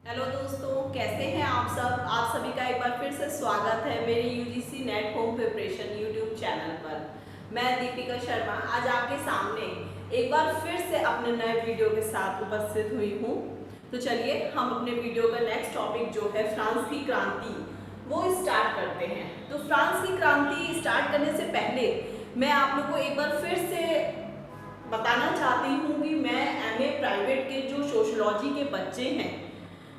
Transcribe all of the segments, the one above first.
Hello दोस्तों, कैसे हैं आप सब। आप सभी का एक बार फिर से स्वागत है मेरे UGC net home preparation YouTube channel पर। मैं दीपिका शर्मा आज आपके सामने एक बार फिर से अपने नए वीडियो के साथ उपस्थित हुई हूँ। तो चलिए हम अपने वीडियो का नेक्स्ट टॉपिक जो है फ्रांस की क्रांति वो स्टार्ट करते हैं। तो फ्रांस की क्रांति स्टार्ट करने से पहले मैं आप लोग को एक बार फिर से बताना चाहती हूँ कि मैं एमए प्राइवेट के जो सोशोलॉजी के बच्चे हैं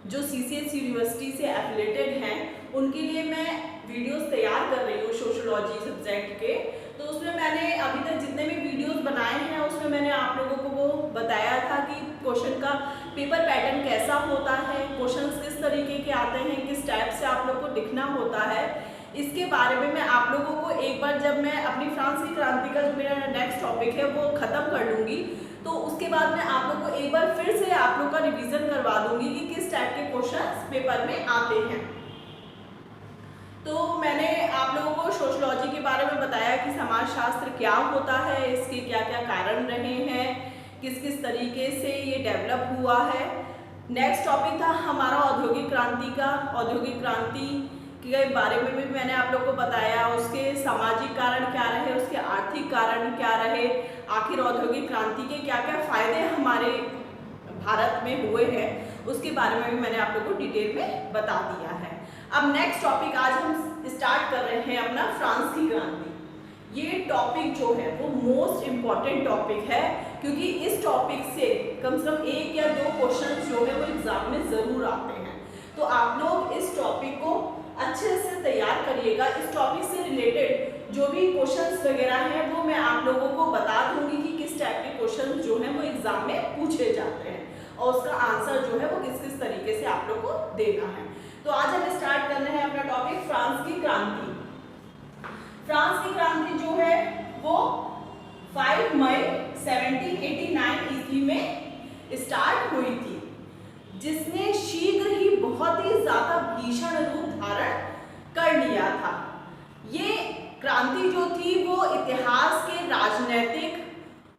जो सीसीएस यूनिवर्सिटी से एफिलेटेड हैं उनके लिए मैं वीडियोस तैयार कर रही हूँ सोशोलॉजी सब्जेक्ट के। तो उसमें मैंने अभी तक जितने भी वीडियोस बनाए हैं उसमें मैंने आप लोगों को वो बताया था कि क्वेश्चन का पेपर पैटर्न कैसा होता है, क्वेश्चंस किस तरीके के आते हैं, किस टाइप से आप लोग को लिखना होता है। इसके बारे में मैं आप लोगों को एक बार जब मैं अपनी फ्रांस की क्रांति का जो मेरा नेक्स्ट टॉपिक है वो ख़त्म कर लूँगी तो उसके बाद मैं आप लोग को एक बार फिर से आप लोग का रिवीजन करवा दूंगी कि किस टाइप के क्वेश्चंस पेपर में आते हैं। तो मैंने आप लोगों को सोशोलॉजी के बारे में बताया कि समाजशास्त्र क्या होता है, इसके क्या क्या कारण रहे हैं, किस किस तरीके से ये डेवलप हुआ है। नेक्स्ट टॉपिक था हमारा औद्योगिक क्रांति का। औद्योगिक क्रांति के बारे में भी मैंने आप लोग को बताया, उसके सामाजिक कारण क्या रहे, उसके आर्थिक कारण क्या रहे, आखिर औद्योगिक क्रांति के क्या क्या फायदे हमारे भारत में हुए हैं, उसके बारे में भी मैंने आप लोग को डिटेल में बता दिया है। अब नेक्स्ट टॉपिक आज हम स्टार्ट कर रहे हैं अपना फ्रांस की क्रांति। ये टॉपिक जो है वो मोस्ट इम्पॉर्टेंट टॉपिक है क्योंकि इस टॉपिक से कम एक या दो क्वेश्चन जो है वो एग्जाम में जरूर आते हैं। तो आप लोग इस टॉपिक को अच्छे से तैयार करिएगा। इस टॉपिक से रिलेटेड जो भी क्वेश्चंस वगैरह हैं वो मैं आप लोगों को बता दूंगी कि किस टाइप के क्वेश्चन जो हैं वो एग्जाम में पूछे जाते हैं और उसका आंसर जो है वो किस किस तरीके से आप लोग को देना है। तो आज हम स्टार्ट कर रहे हैं अपना टॉपिक फ्रांस की क्रांति। फ्रांस की क्रांति जो है वो 5 मई 1789 ईस्वी में स्टार्ट हुई थी, जिसने शीघ्र ही बहुत ही ज्यादा भीषण रूप धारण कर लिया था। ये क्रांति जो थी वो इतिहास के राजनीतिक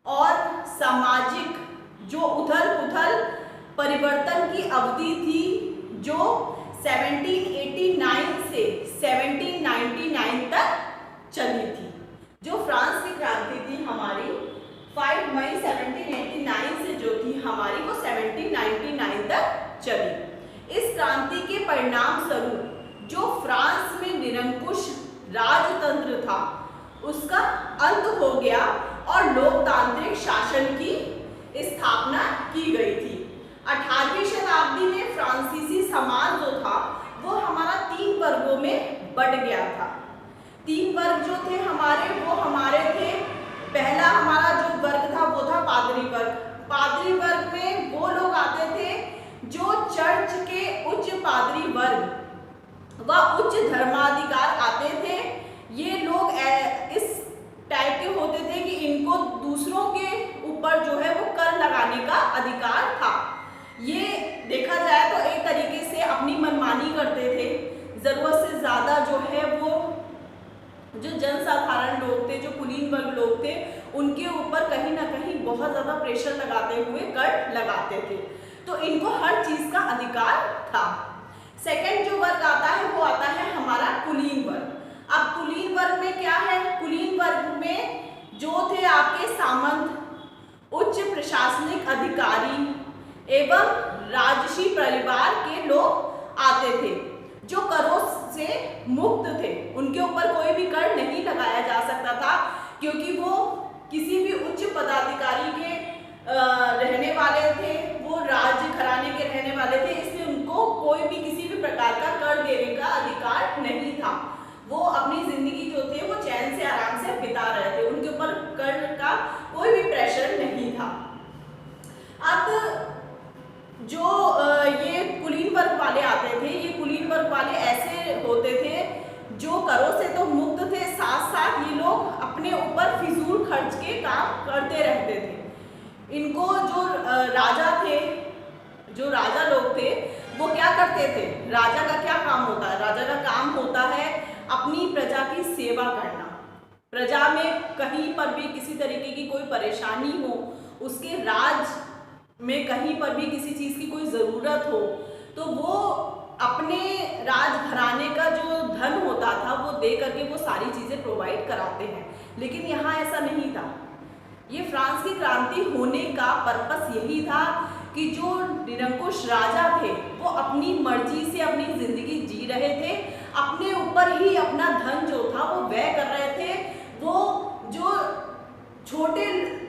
और सामाजिक जो उथल-पुथल परिवर्तन की अवधि थी जो 1789 से 1799 तक चली थी। जो फ्रांस की क्रांति थी हमारी 5 मई 1789 से जो थी हमारी वो 1799 तक चली। इस क्रांति के परिणाम स्वरूप जो फ्रांस में निरंकुश राजतंत्र था उसका अंत हो गया और लोकतांत्रिक शासन की स्थापना की गई थी। 18वीं शताब्दी में फ्रांसीसी समाज जो था वो हमारा 3 वर्गों में बट गया था। 3 वर्ग जो थे हमारे थे। पहला हमारा जो वर्ग था वो था पादरी वर्ग। पादरी वर्ग में वो लोग आते थे जो चर्च के उच्च पादरी वर्ग व उच्च धर्माधिकार आते थे। ये लोग इस टाइप के होते थे कि इनको दूसरों के ऊपर जो है वो कर लगाने का अधिकार था। ये देखा जाए तो एक तरीके से अपनी मनमानी करते थे। जरूरत से ज्यादा जो है वो जो जनसाधारण लोग थे, जो कुलीन वर्ग लोग थे, उनके ऊपर कहीं ना कहीं बहुत ज्यादा प्रेशर लगाते हुए कर लगाते थे। तो इनको हर चीज का अधिकार था। सेकंड जो वर्ग आता है वो आता है हमारा कुलीन वर्ग। अब कुलीन वर्ग में क्या है, कुलीन वर्ग में जो थे आपके सामंत, उच्च प्रशासनिक अधिकारी एवं राजसी परिवार के लोग आते थे जो करों से मुक्त थे। उनके ऊपर कोई भी कर नहीं लगाया जा सकता था क्योंकि वो किसी भी उच्च पदाधिकारी के रहने वाले थे, वो राज्य घराने के रहने वाले थे, इसलिए उनको कोई भी किसी भी प्रकार का कर देने का अधिकार नहीं था। वो अपनी जिंदगी जो थे वो चैन से आराम से बिता रहे थे, उनके ऊपर कर का कोई भी प्रेशर नहीं था। अब जो ये कुलीन वर्ग वाले आते थे, ये कुलीन वर्ग वाले ऐसे होते थे जो करों से तो मुक्त थे, साथ साथ ये लोग अपने ऊपर फिजूल खर्च के काम करते रहते थे। इनको जो राजा थे, जो राजा लोग थे वो क्या करते थे, राजा का क्या काम होता है, राजा का काम होता है अपनी प्रजा की सेवा करना। प्रजा में कहीं पर भी किसी तरीके की कोई परेशानी हो, उसके राज में कहीं पर भी किसी चीज़ की कोई ज़रूरत हो तो वो अपने राजघराने का जो धन होता था वो दे करके वो सारी चीज़ें प्रोवाइड कराते हैं, लेकिन यहाँ ऐसा नहीं था। ये फ्रांस की क्रांति होने का पर्पस यही था कि जो निरंकुश राजा थे वो अपनी मर्जी से अपनी जिंदगी जी रहे थे, अपने ऊपर ही अपना धन जो था वो व्यय कर रहे थे। वो जो छोटे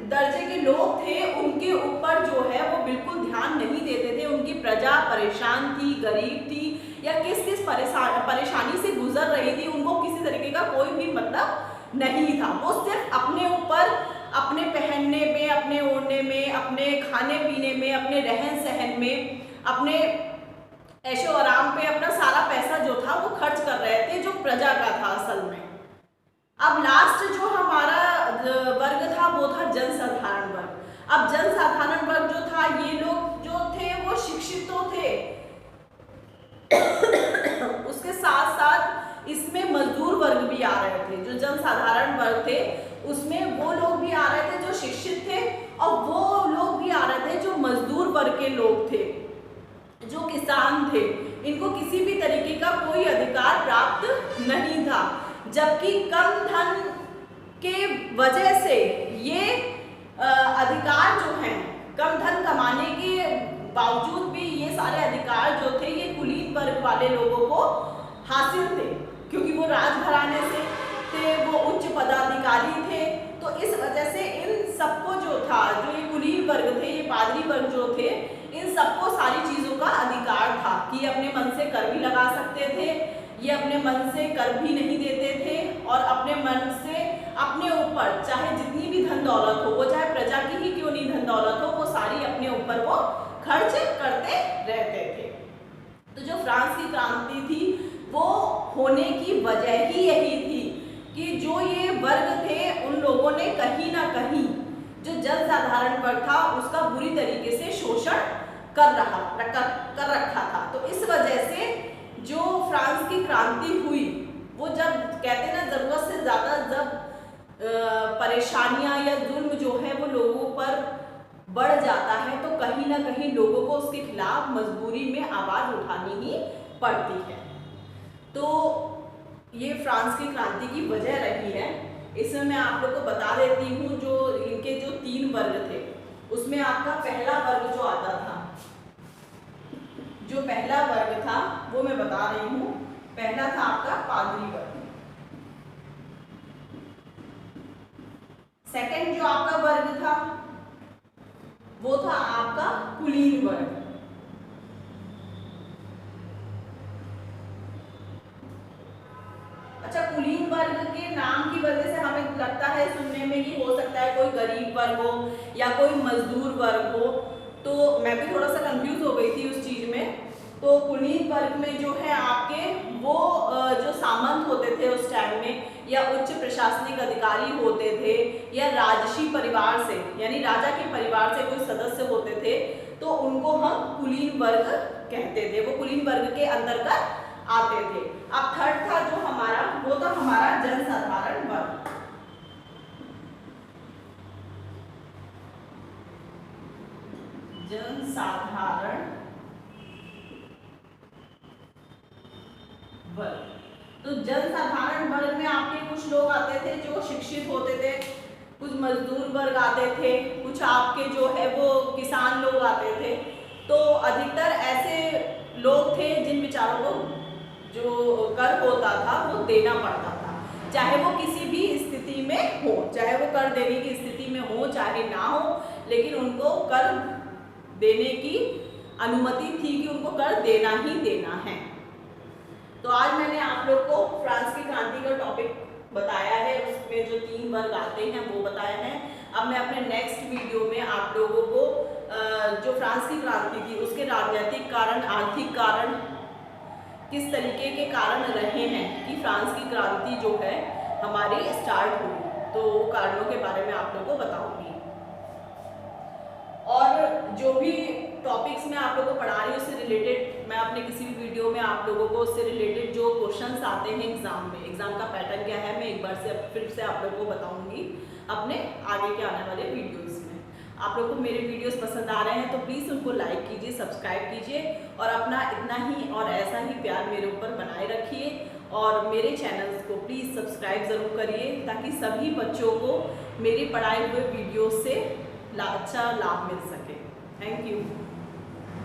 दर्जे के लोग थे उनके ऊपर जो है वो बिल्कुल ध्यान नहीं देते थे। उनकी प्रजा परेशान थी, गरीब थी या किस किस परेशानी से गुजर रही थी, उनको किसी तरीके का कोई भी मतलब नहीं था। वो सिर्फ अपने ऊपर, अपने पहनने में, अपने ओढ़ने में, अपने खाने पीने में, अपने रहन सहन में, अपने ऐशो आराम पे अपना सारा पैसा जो था वो खर्च कर रहे थे, जो प्रजा का था असल में। अब लास्ट जो हमारा वर्ग था वो था जनसाधारण वर्ग। अब जनसाधारण वर्ग जो था, ये लोग जो थे वो शिक्षित तो थे, उसके साथ साथ इसमें मजदूर वर्ग भी आ रहे थे। जो जनसाधारण वर्ग थे उसमें वो लोग भी आ रहे थे जो शिक्षित थे, और वो लोग भी आ रहे थे जो मजदूर वर्ग के लोग थे, जो किसान थे। इनको किसी भी तरीके का कोई अधिकार प्राप्त नहीं था, जबकि कम धन के वजह से ये अधिकार जो हैं, कम धन कमाने के बावजूद भी ये सारे अधिकार जो थे ये कुलीन वर्ग वाले लोगों को हासिल थे, क्योंकि वो राजघराने से थे, वो उच्च पदाधिकारी थे। तो इस वजह से इन सबको जो था, जो ये कुलीन वर्ग थे, ये पादरी वर्ग जो थे, इन सबको सारी चीज़ों का अधिकार था कि ये अपने मन से कर भी लगा सकते थे, ये अपने मन से कर भी नहीं देते थे, और अपने मन से अपने ऊपर चाहे जितनी भी धन दौलत हो, वो चाहे प्रजा की ही क्यों नहीं धन दौलत हो, वो सारी अपने ऊपर वो खर्च करते रहते थे। तो जो फ्रांस की क्रांति थी वो होने की वजह ही यही थी कि जो ये वर्ग थे उन लोगों ने कहीं ना कहीं जो जनसाधारण वर्ग था उसका बुरी तरीके से शोषण कर रखा था। तो इस वजह से जो फ्रांस की क्रांति हुई, वो जब कहते हैं ना जरूरत से ज्यादा जब परेशानियां या जुल्म जो है वो लोगों पर बढ़ जाता है, तो कहीं ना कहीं लोगों को उसके खिलाफ मजबूरी में आवाज उठानी ही पड़ती है। तो ये फ्रांस की क्रांति की वजह रही है। इसमें मैं आप लोग को बता देती हूँ जो इनके जो 3 वर्ग थे, उसमें आपका पहला वर्ग जो आता था, जो पहला वर्ग था वो मैं बता रही हूँ। पहला था आपका पादरी वर्ग। सेकंड जो आपका वर्ग था वो था आपका कुलीन वर्ग। अच्छा, कुलीन वर्ग के नाम की वजह से हमें लगता है सुनने में कि हो सकता है कोई गरीब वर्ग हो या कोई मजदूर वर्ग हो, तो मैं भी थोड़ा सा कंफ्यूज हो गई थी उस चीज में। तो कुलीन वर्ग में जो है आपके वो जो सामंत होते थे उस टाइम में, या उच्च प्रशासनिक अधिकारी होते थे, या राजसी परिवार से यानी राजा के परिवार से कोई सदस्य होते थे, तो उनको हम कुलीन वर्ग कहते थे। वो कुलीन वर्ग के अंतर्गत आते थे। अब थर्ड था जो हमारा, वो था हमारा जनसाधारण वर्ग। जनसाधारण वर्ग। तो जनसाधारण वर्ग में आपके कुछ लोग आते थे जो शिक्षित होते थे, कुछ मजदूर वर्ग आते थे, कुछ आपके जो है वो किसान लोग आते थे। तो अधिकतर ऐसे लोग थे जिन बेचारों को जो कर होता था वो देना पड़ता था, चाहे वो किसी भी स्थिति में हो, चाहे वो कर देने की स्थिति में हो चाहे ना हो, लेकिन उनको कर देने की अनुमति थी कि उनको कर देना ही देना है। तो आज मैंने आप लोग को फ्रांस की क्रांति का टॉपिक बताया है, उसमें जो 3 वर्ग आते हैं वो बताया है। अब मैं अपने नेक्स्ट वीडियो में आप लोगों को जो फ्रांस की क्रांति थी उसके राजनीतिक कारण, आर्थिक कारण, किस तरीके के कारण रहे हैं कि फ्रांस की क्रांति जो है हमारी स्टार्ट हुई, तो वो कारणों के बारे में आप लोगों को बताऊंगी। और जो भी टॉपिक्स मैं आप लोगों को पढ़ा रही हूँ उससे रिलेटेड मैं अपने किसी भी वीडियो में आप लोगों को उससे रिलेटेड जो क्वेश्चंस आते हैं एग्जाम में, एग्जाम का पैटर्न क्या है, मैं एक बार से फिर से आप लोगों को बताऊंगी अपने आगे के आने वाले वीडियोस में। आप लोग को मेरे वीडियोस पसंद आ रहे हैं तो प्लीज़ उनको लाइक कीजिए, सब्सक्राइब कीजिए और अपना इतना ही और ऐसा ही प्यार मेरे ऊपर बनाए रखिए। और मेरे चैनल्स को प्लीज़ सब्सक्राइब ज़रूर करिए ताकि सभी बच्चों को मेरी पढ़ाए हुए वीडियो से अच्छा लाभ मिल सके। Thank you.